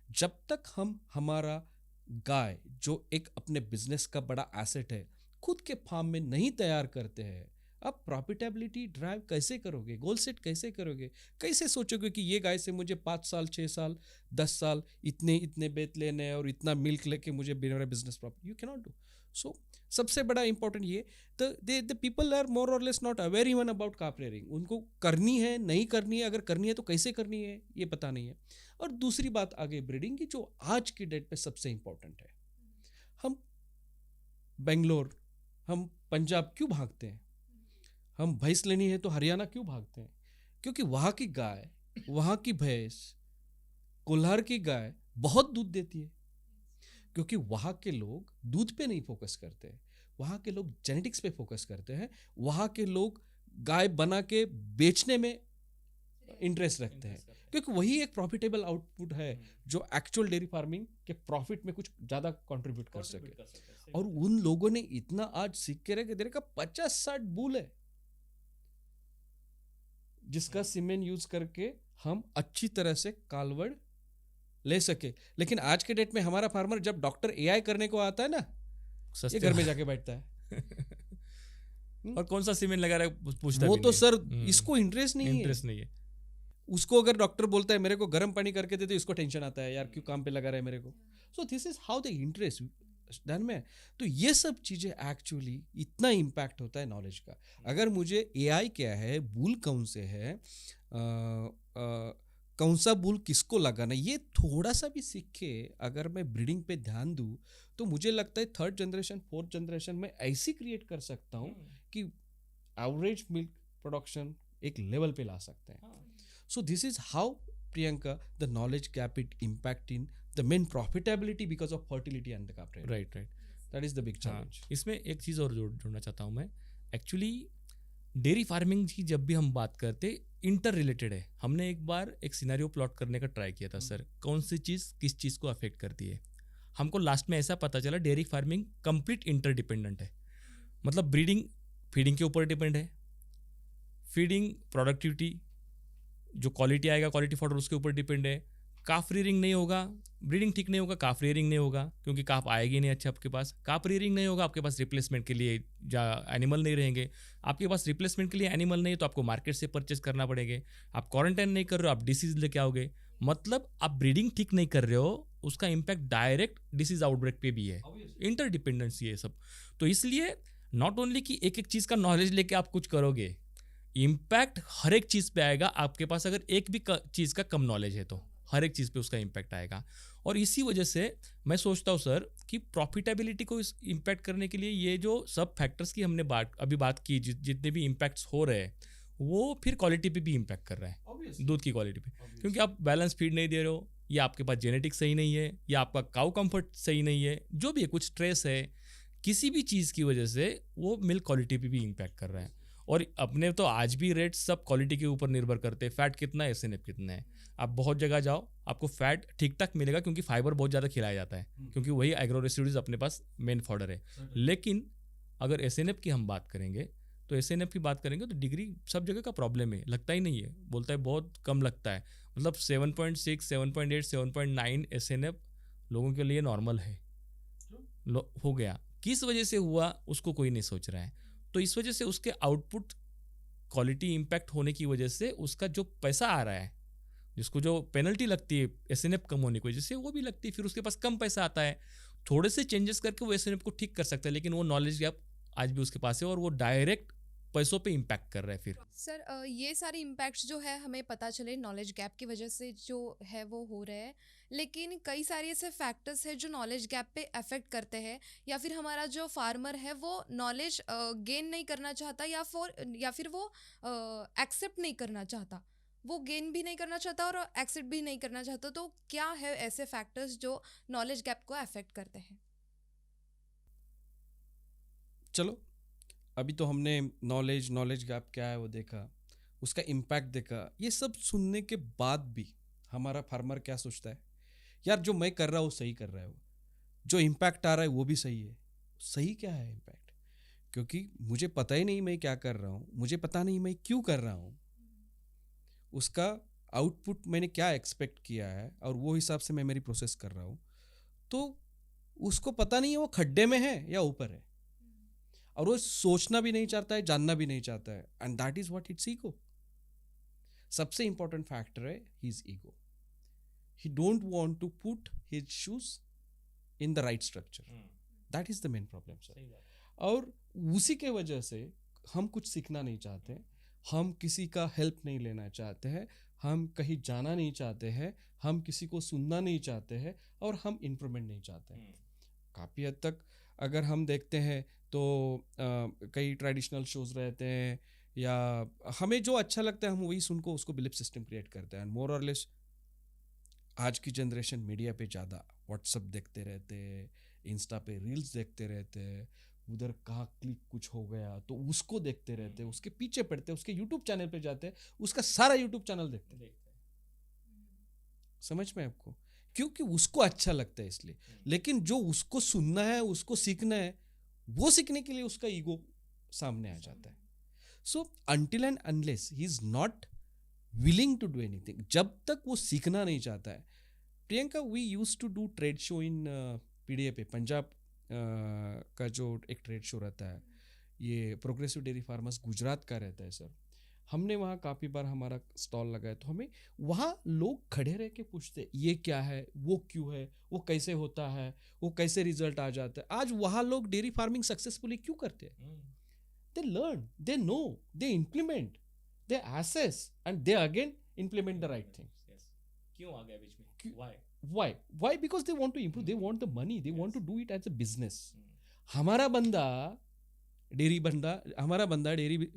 [SPEAKER 2] जब तक हम हमारा गाय जो एक अपने बिजनेस का बड़ा एसेट है खुद के फार्म में नहीं तैयार करते हैं, आप प्रॉफिटेबिलिटी ड्राइव कैसे करोगे, गोल सेट कैसे करोगे, कैसे सोचोगे कि ये गाय से मुझे 5 साल 6 साल 10 साल इतने बेत लेने हैं और इतना मिल्क लेके मुझे मेरा business profit, you can not do so. सबसे बड़ा इंपॉर्टेंट ये द पीपल आर मोर और less not aware even about calf rearing. उनको करनी है नहीं करनी है, अगर करनी है तो कैसे करनी है ये पता नहीं है। और दूसरी बात आगे ब्रीडिंग की, जो आज की डेट पे सबसे इंपॉर्टेंट है, हम बेंगलोर, हम पंजाब क्यों भागते हैं? हम भैंस लेनी है तो हरियाणा क्यों भागते हैं? क्योंकि वहाँ की गाय, वहाँ की भैंस, कोल्हार की गाय बहुत दूध देती है। क्योंकि वहाँ के लोग दूध पे नहीं फोकस करते, वहाँ के लोग जेनेटिक्स पे फोकस करते हैं, वहाँ के लोग गाय बना के बेचने में इंटरेस्ट रखते हैं, क्योंकि वही एक प्रॉफिटेबल आउटपुट है जो एक्चुअल डेयरी फार्मिंग के प्रॉफिट में कुछ ज़्यादा कंट्रीब्यूट कर सके। और उन लोगों ने इतना आज सीख के रखे, देने का 50-60 बुल है जिसका सीमेंट यूज करके हम अच्छी तरह से कालवड़ ले सके। लेकिन आज के डेट में हमारा फार्मर जब डॉक्टर एआई करने को आता है ना, ये घर में जाके बैठता है
[SPEAKER 3] और कौन सा सीमेंट लगा रहा है पूछता
[SPEAKER 2] वो
[SPEAKER 3] भी
[SPEAKER 2] तो
[SPEAKER 3] नहीं।
[SPEAKER 2] सर इसको इंटरेस्ट नहीं है। उसको अगर डॉक्टर बोलता है मेरे को गर्म पानी करके दे, तो इसको टेंशन आता है यार क्यों काम पे लगा रहा है मेरे को। सो this is how the interest done में। तो ये सब चीजें एक्चुअली इतना इम्पैक्ट होता है नॉलेज का। अगर मुझे एआई क्या है, बुल कौन से है, कौन सा बुल किसको लगाना, ये थोड़ा सा भी सीख के अगर मैं ब्रीडिंग पे ध्यान दूँ तो मुझे लगता है 3rd जनरेशन 4th जनरेशन में ऐसी क्रिएट कर सकता हूँ कि एवरेज मिल्क प्रोडक्शन एक लेवल पे ला सकते हैं। So this is how, Priyanka, the knowledge gap it impact in the main profitability because of fertility and the calf rearing.
[SPEAKER 3] Right.
[SPEAKER 2] That is the big challenge.
[SPEAKER 3] इसमें एक चीज़ और जोड़ना चाहता हूँ मैं। एक्चुअली डेयरी फार्मिंग की जब भी हम बात करते इंटर रिलेटेड है। हमने एक बार एक सिनेरियो प्लॉट करने का ट्राई किया था सर, कौन सी चीज़ किस चीज़ को अफेक्ट करती है। हमको लास्ट में ऐसा पता चला dairy farming complete inter dependent है। मतलब ब्रीडिंग फीडिंग के ऊपर डिपेंड है, फीडिंग प्रोडक्टिविटी जो क्वालिटी आएगा क्वालिटी फॉर्डर उसके ऊपर डिपेंड है। काफ रेयरिंग नहीं होगा, ब्रीडिंग ठीक नहीं होगा, काफ रेयरिंग नहीं होगा, क्योंकि काफ आएगी नहीं अच्छा आपके पास। काफ रेयरिंग नहीं होगा, आपके पास रिप्लेसमेंट के लिए एनिमल नहीं रहेंगे। आपके पास रिप्लेसमेंट के लिए एनिमल नहीं है तो आपको मार्केट से परचेस करना पड़ेगा। आप क्वारंटाइन नहीं कर रहे हो, आप डिसीज लेके आओगे। मतलब आप ब्रीडिंग ठीक नहीं कर रहे हो, उसका इम्पैक्ट डायरेक्ट डिसीज आउटब्रेक पे भी है। इंटरडिपेंडेंसी है सब। तो इसलिए नॉट ओनली कि एक एक चीज़ का नॉलेज लेके आप कुछ करोगे, इम्पैक्ट हर एक चीज़ पे आएगा। आपके पास अगर एक भी चीज़ का कम नॉलेज है तो हर एक चीज़ पे उसका इम्पैक्ट आएगा। और इसी वजह से मैं सोचता हूँ सर कि प्रॉफिटेबिलिटी को इम्पैक्ट करने के लिए ये जो सब फैक्टर्स की हमने अभी बात की, जितने भी इम्पैक्ट्स हो रहे हैं वो फिर क्वालिटी पे भी इम्पैक्ट कर रहा है,
[SPEAKER 2] Obviously.
[SPEAKER 3] दूध की क्वालिटी पे। क्योंकि आप बैलेंस फीड नहीं दे रहे हो, या आपके पास जेनेटिक्स सही नहीं है, या आपका काउ कंफर्ट सही नहीं है, जो भी है, कुछ स्ट्रेस है, किसी भी चीज़ की वजह से वो मिल्क क्वालिटी पे भी इम्पैक्ट कर रहा है। और अपने तो आज भी रेट सब क्वालिटी के ऊपर निर्भर करते हैं। फैट कितना है, एसएनएफ कितना है। आप बहुत जगह जाओ आपको फैट ठीक ठाक मिलेगा, क्योंकि फाइबर बहुत ज़्यादा खिलाया जाता है, क्योंकि वही एग्रो रेसिड्यूज अपने पास मेन फॉडर है। लेकिन अगर एसएनएफ की हम बात करेंगे तो एसएनएफ की बात करेंगे तो डिग्री सब जगह का प्रॉब्लम है, लगता ही नहीं है, बोलता है बहुत कम लगता है। मतलब 7.6, 7.8, 7.9 एसएनएफ लोगों के लिए नॉर्मल है, हो गया। किस वजह से हुआ उसको कोई नहीं सोच रहा है। तो इस वजह से उसके आउटपुट क्वालिटी इम्पैक्ट होने की वजह से उसका जो पैसा आ रहा है, जिसको जो पेनल्टी लगती है एसएनएफ कम होने की वजह से, वो भी लगती है, फिर उसके पास कम पैसा आता है। थोड़े से चेंजेस करके वो एसएनएफ को ठीक कर सकता है, लेकिन वो नॉलेज गैप आज भी उसके पास है और वो डायरेक्ट पैसों पे इम्पैक्ट कर रहा है। फिर
[SPEAKER 1] सर ये सारे इम्पैक्ट्स जो है हमें पता चले नॉलेज गैप की वजह से जो है वो हो रहे हैं, लेकिन कई सारे ऐसे फैक्टर्स हैं जो नॉलेज गैप पे अफेक्ट करते हैं, या फिर हमारा जो फार्मर है वो नॉलेज गेन नहीं करना चाहता, या फिर वो एक्सेप्ट नहीं करना चाहता, वो गेन भी नहीं करना चाहता और एक्सेप्ट भी नहीं करना चाहता। तो क्या है ऐसे फैक्टर्स जो नॉलेज गैप को अफेक्ट करते हैं?
[SPEAKER 2] चलो, अभी तो हमने नॉलेज गैप क्या है वो देखा, उसका इम्पैक्ट देखा। ये सब सुनने के बाद भी हमारा फार्मर क्या सोचता है, यार जो मैं कर रहा हूँ सही कर रहा है, वो जो इम्पैक्ट आ रहा है वो भी सही है। सही क्या है इम्पैक्ट? क्योंकि मुझे पता ही नहीं मैं क्या कर रहा हूँ, मुझे पता नहीं मैं क्यों कर रहा हूँ, उसका आउटपुट मैंने क्या एक्सपेक्ट किया है और वो हिसाब से मैं मेरी प्रोसेस कर रहा हूँ, तो उसको पता नहीं है वो खड्डे में है या ऊपर है, और वो सोचना भी नहीं चाहता है, जानना भी नहीं चाहता है। And that is what it's ego. सबसे इंपॉर्टेंट फैक्टर है his ego. He don't want to put his shoes in the right structure. That is the main problem sir. और उसी के वजह से हम कुछ सीखना नहीं चाहते, हम किसी का हेल्प नहीं लेना चाहते हैं, हम कहीं जाना नहीं चाहते हैं, हम किसी को सुनना नहीं चाहते हैं, और हम इम्प्रूवमेंट नहीं चाहते हैं। काफ़ी हद तक अगर हम देखते हैं तो कई ट्रेडिशनल शोज रहते हैं, या हमें जो अच्छा लगता है हम वही सुनको उसको बिलीफ सिस्टम क्रिएट करते हैं। मोर और लेस आज की जनरेशन मीडिया पे ज़्यादा व्हाट्सअप देखते रहते हैं, इंस्टा पे रील्स देखते रहते हैं, उधर कहाँ क्लिक कुछ हो गया तो उसको देखते रहते हैं, उसके पीछे पड़ते हैं, उसके यूट्यूब चैनल पे जाते हैं, उसका सारा यूट्यूब चैनल देखते हैं। समझ में आपको? क्योंकि उसको अच्छा लगता है इसलिए। लेकिन जो उसको सुनना है, उसको सीखना है, वो सीखने के लिए उसका ईगो सामने आ जाता है। So until and unless he is not willing to do anything, जब तक वो सीखना नहीं चाहता है। Priyanka, we use to do trade show in PDA पे, पंजाब का जो एक ट्रेड शो रहता है, ये प्रोग्रेसिव डेयरी फार्मर्स गुजरात का रहता है सर। हमने वहाँ काफ़ी बार हमारा स्टॉल लगाया, तो हमें वहाँ लोग खड़े रह के पूछते ये क्या है, वो क्यों है, वो कैसे होता है, वो कैसे रिजल्ट आ जाता है। आज वहाँ लोग डेयरी फार्मिंग सक्सेसफुली क्यों करते हैं? They learn, they know, they implement, they assess and they again implement the right thing.
[SPEAKER 3] क्यों आ गया बीच में?
[SPEAKER 2] Why? Because they want to improve, they want the money, they want to do it as a business. हमारा बंदा dairy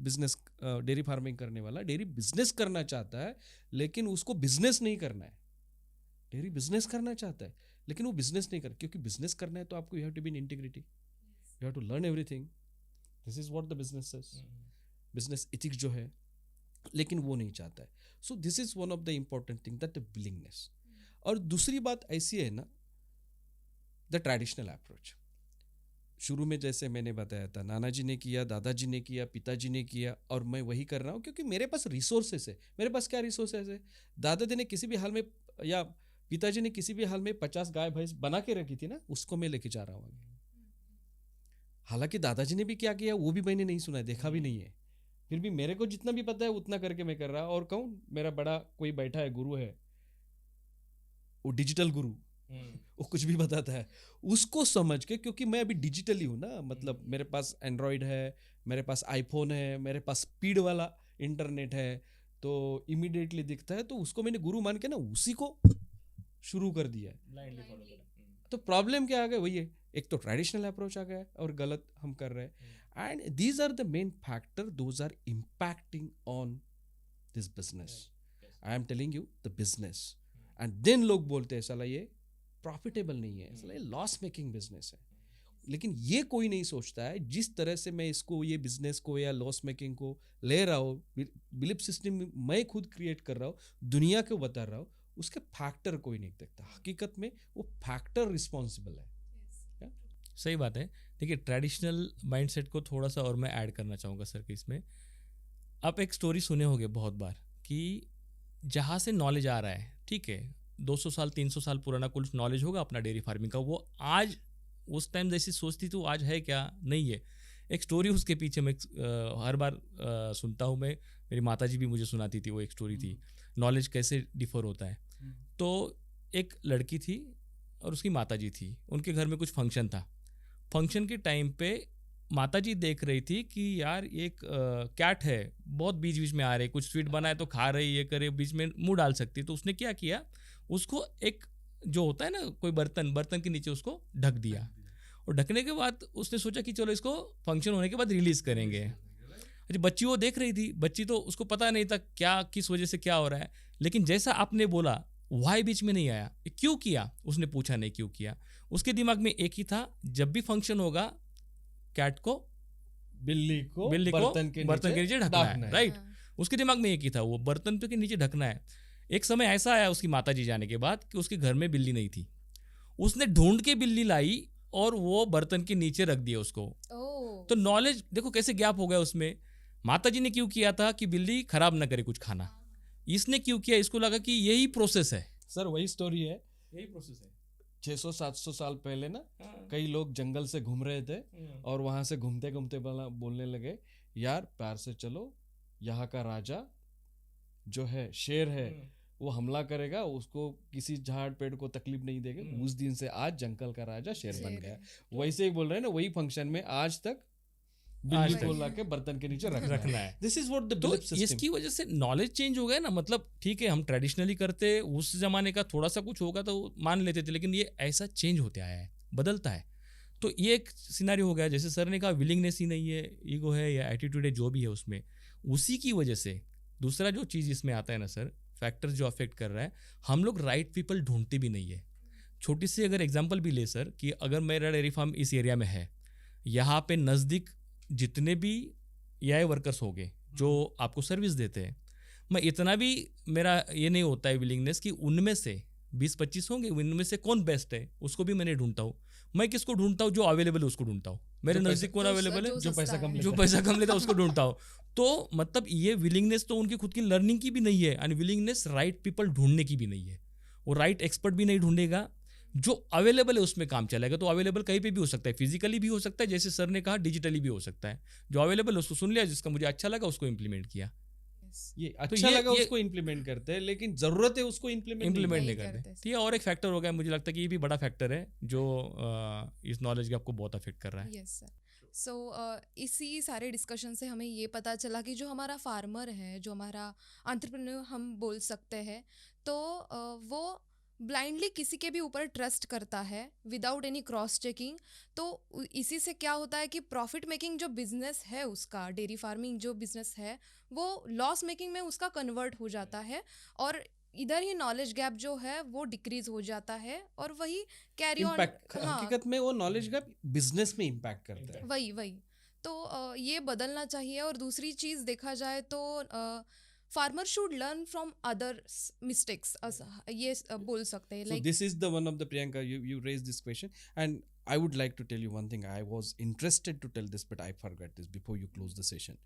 [SPEAKER 2] business, dairy farming करने वाला dairy business करना चाहता है, लेकिन उसको बिजनेस नहीं करना है। डेयरी बिजनेस करना चाहता है लेकिन वो बिजनेस नहीं कर, क्योंकि बिजनेस करना है तो आपको you have to be in integrity, you have to learn everything. This is what the business is, business ethics जो है, लेकिन वो नहीं चाहता है। So this is one of the important thing, that the willingness. और दूसरी बात ऐसी है ना, द ट्रेडिशनल अप्रोच। शुरू में जैसे मैंने बताया था, नाना जी ने किया, दादाजी ने किया, पिताजी ने किया, और मैं वही कर रहा हूँ क्योंकि मेरे पास रिसोर्सेस है। मेरे पास क्या रिसोर्सेस है? दादाजी ने किसी भी हाल में, या पिताजी ने किसी भी हाल में 50 गाय भैंस बना के रखी थी ना, उसको मैं लेके जा रहा हूँ आगे। हालांकि दादाजी ने भी क्या किया वो भी मैंने नहीं सुना है, देखा भी नहीं है, फिर भी मेरे को जितना भी पता है उतना करके मैं कर रहा। और कहूँ मेरा बड़ा कोई बैठा है गुरु है, वो डिजिटल गुरु, वो कुछ भी बताता है, उसको समझ के, क्योंकि मैं अभी डिजिटली हूँ ना, मतलब मेरे पास एंड्रॉयड है, मेरे पास आईफोन है, मेरे पास स्पीड वाला इंटरनेट है तो इमीडिएटली दिखता है, तो उसको मैंने गुरु मान के ना उसी को शुरू कर दिया है। तो प्रॉब्लम क्या आ गया, वही है, एक तो ट्रेडिशनल अप्रोच आ गया है और गलत हम कर रहे हैं। And these are the main factor, those are impacting on this business. I am telling you the business. And then लोग बोलते हैं साला ये प्रॉफिटेबल नहीं है, साला ये लॉस मेकिंग बिजनेस है। लेकिन ये कोई नहीं सोचता है जिस तरह से मैं इसको, ये बिजनेस को या लॉस मेकिंग को ले रहा हूँ, बिलीफ सिस्टम मैं खुद क्रिएट कर रहा हूँ, दुनिया को बता रहा हूँ, उसके फैक्टर कोई नहीं देखता। हकीकत में वो फैक्टर रिस्पॉन्सिबल है।
[SPEAKER 3] सही बात है। देखिए, ट्रेडिशनल माइंडसेट को थोड़ा सा और मैं ऐड करना चाहूँगा सर कि इसमें आप एक स्टोरी सुने होंगे बहुत बार कि जहाँ से नॉलेज आ रहा है, ठीक है, 200 साल 300 साल पुराना कुछ नॉलेज होगा अपना डेयरी फार्मिंग का, वो आज उस टाइम जैसी सोचती तो आज है क्या, नहीं है। एक स्टोरी उसके पीछे मैं हर बार सुनता हूँ, मैं, मेरी माताजी भी मुझे सुनाती थी, वो एक स्टोरी थी, नॉलेज कैसे डिफर होता है। तो एक लड़की थी और उसकी माताजी थी, उनके घर में कुछ फंक्शन था। फंक्शन के टाइम पे माताजी देख रही थी कि यार एक कैट है, बहुत बीच बीच में आ रही, कुछ स्वीट बनाए तो खा रही, ये करे, बीच में मुंह डाल सकती है। तो उसने क्या किया, उसको एक जो होता है ना कोई बर्तन के नीचे उसको ढक दिया, और ढकने के बाद उसने सोचा कि चलो इसको फंक्शन होने के बाद रिलीज करेंगे। अच्छा, बच्ची वो देख रही थी, बच्ची तो उसको पता नहीं था क्या, किस वजह से क्या हो रहा है, लेकिन जैसा आपने बोला वाई बीच में नहीं आया, क्यों किया, उसने पूछा नहीं क्यों किया। उसके दिमाग में एक ही था, जब भी फंक्शन होगा कैट को, बिल्ली को बर्तन के नीचे ढकना है, राइट। उसके दिमाग में एक ही था, वो बर्तन के नीचे ढकना है। एक समय ऐसा आया उसकी माताजी जाने के बाद कि उसके घर में बिल्ली नहीं थी, उसने ढूंढ के बिल्ली लाई और वो बर्तन के नीचे रख दिया उसको। तो नॉलेज देखो कैसे गैप हो गया उसमें। माताजी ने क्यों किया था कि बिल्ली खराब ना करे कुछ खाना, इसने क्यों किया, इसको लगा कि यही प्रोसेस है।
[SPEAKER 2] सर वही स्टोरी है,
[SPEAKER 3] यही प्रोसेस है।
[SPEAKER 2] 600-700 साल पहले ना कई लोग जंगल से घूम रहे थे और वहां से घूमते घूमते बोलने लगे, यार प्यार से चलो, यहाँ का राजा जो है शेर है, वो हमला करेगा, उसको किसी झाड़ पेड़ को तकलीफ नहीं देगा। उस दिन से आज जंगल का राजा शेर बन गया। वैसे ही बोल रहे हैं ना, वही फंक्शन में आज तक बिल्ली को लाके बर्तन के नीचे रखना है। This is what the belief system.
[SPEAKER 3] इसकी वजह से नॉलेज चेंज हो गया ना, मतलब ठीक है हम ट्रेडिशनली करते, उस जमाने का थोड़ा सा कुछ होगा तो मान लेते थे, लेकिन ये ऐसा चेंज होते आया है, बदलता है। तो ये एक सिनेरियो हो गया, जैसे सर ने कहा विलिंगनेस ही नहीं है, ईगो है या एटीट्यूड है, जो भी है उसमें, उसी की वजह से। दूसरा जो चीज़ इसमें आता है ना सर, फैक्टर जो अफेक्ट कर रहा है, हम लोग राइट पीपल ढूंढते भी नहीं है। छोटी सी अगर एग्जांपल भी ले सर, कि अगर मेरा डेयरी फार्म इस एरिया में है, यहाँ पे नज़दीक जितने भी एआई वर्कर्स हो गए जो आपको सर्विस देते हैं, मैं इतना भी मेरा ये नहीं होता है विलिंगनेस कि उनमें से 20-25 होंगे, उनमें से कौन बेस्ट है उसको भी मैंने ढूंढता हूँ। मैं किसको ढूंढता हूँ, जो अवेलेबल है उसको ढूंढता हूँ। मेरे नज़दीक कौन अवेलेबल है, जो पैसा कम लेता है उसको ढूंढता हूँ। तो मतलब ये विलिंगनेस तो उनकी खुद की लर्निंग की भी नहीं है, एंड विलिंगनेस राइट पीपल ढूंढने की भी नहीं है। वो राइट एक्सपर्ट भी नहीं ढूंढेगा, जो अवेलेबल है उसमें काम चलेगा। तो अवेलेबल कहीं पे भी हो सकता है, फिजिकली भी हो सकता है, जैसे सर ने कहा डिजिटली भी हो सकता है। जो अवेलेबल है उसको सुन लिया, जिसका मुझे अच्छा लगा उसको इम्प्लीमेंट किया।
[SPEAKER 2] ये अच्छा लगा उसको इम्प्लीमेंट करते हैं, लेकिन जरूरत है उसको इम्प्लीमेंट नहीं
[SPEAKER 3] करते। तो ये और एक फैक्टर हो गया, मुझे लगता है कि ये भी बड़ा फैक्टर है जो इस नॉलेज गैप को बहुत अफेक्ट कर रहा है।
[SPEAKER 1] Yes sir. सो इसी सारे डिस्कशन से हमें ये पता चला कि जो हमारा फार्मर है, जो हमारा एंटरप्रेन्योर हम बोल सकते हैं, तो वो ब्लाइंडली किसी के भी ऊपर ट्रस्ट करता है विदाउट एनी क्रॉस चेकिंग। तो इसी से क्या होता है कि प्रॉफिट मेकिंग जो बिजनेस है उसका, डेयरी फार्मिंग जो बिजनेस है, वो लॉस मेकिंग में उसका कन्वर्ट हो जाता है, और इधर ही नॉलेज गैप जो है वो डिक्रीज हो जाता है, और वही कैरी ऑन।
[SPEAKER 2] हकीकत में वो नॉलेज गैप बिजनेस में इम्पैक्ट करता है।
[SPEAKER 1] वही तो ये बदलना चाहिए। और दूसरी चीज़ देखा जाए तो farmer should learn from others mistakes, ये बोल सकते हैं।
[SPEAKER 2] So this is the one of the Priyanka, you raised this question, and I would like to tell you one thing. I was interested to tell this, but I forgot this before you close the session.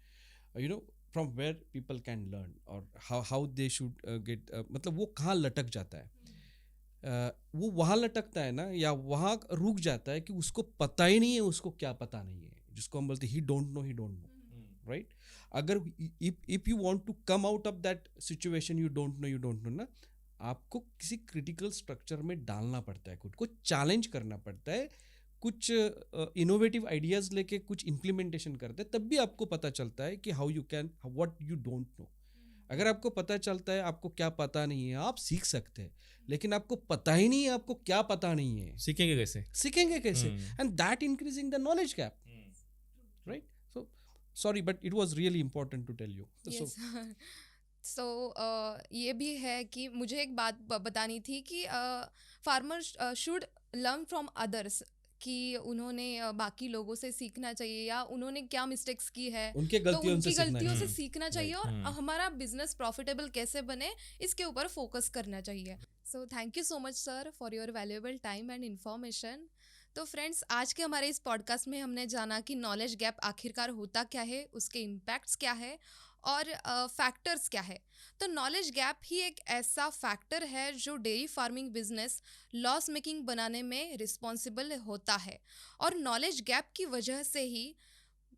[SPEAKER 2] You know, from where people can learn, or how they should get, मतलब वो कहाँ लटक जाता है, वो वहाँ लटकता है ना, या वहाँ रुक जाता है कि उसको पता ही नहीं है उसको क्या पता नहीं है, जिसको हम बोलते ही डोंट नो राइट। अगर if you want to come out of that situation, you don't know ना, आपको किसी क्रिटिकल स्ट्रक्चर में डालना पड़ता है, खुद को चैलेंज करना पड़ता है, कुछ इनोवेटिव आइडियाज़ लेके कुछ इम्प्लीमेंटेशन करते हैं, तब भी आपको पता चलता है कि how you can, what you don't no. अगर आपको पता चलता है आपको क्या पता नहीं है, आप सीख सकते हैं, लेकिन आपको पता ही नहीं है आपको क्या पता नहीं है, सीखेंगे कैसे? And that increasing the knowledge gap, right? So sorry but it was really important to tell you.
[SPEAKER 1] So ये भी है कि मुझे एक बात बतानी थी कि farmers should learn from others, कि उन्होंने बाकी लोगों से सीखना चाहिए, या उन्होंने क्या मिस्टेक्स की है
[SPEAKER 2] उनके गलतियों
[SPEAKER 1] से सीखना चाहिए, और हमारा बिजनेस प्रॉफिटेबल कैसे बने इसके ऊपर फोकस करना चाहिए। So thank you so much sir for your valuable time and information. तो फ्रेंड्स, आज के हमारे इस पॉडकास्ट में हमने जाना कि नॉलेज गैप आखिरकार होता क्या है, उसके इम्पैक्ट्स क्या है और फैक्टर्स क्या है। तो नॉलेज गैप ही एक ऐसा फैक्टर है जो dairy farming business loss making बनाने में रिस्पॉन्सिबल होता है, और नॉलेज गैप की वजह से ही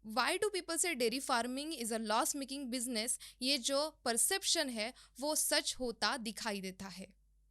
[SPEAKER 1] why do people say dairy farming is a loss making business, ये जो परसेप्शन है वो सच होता दिखाई देता है।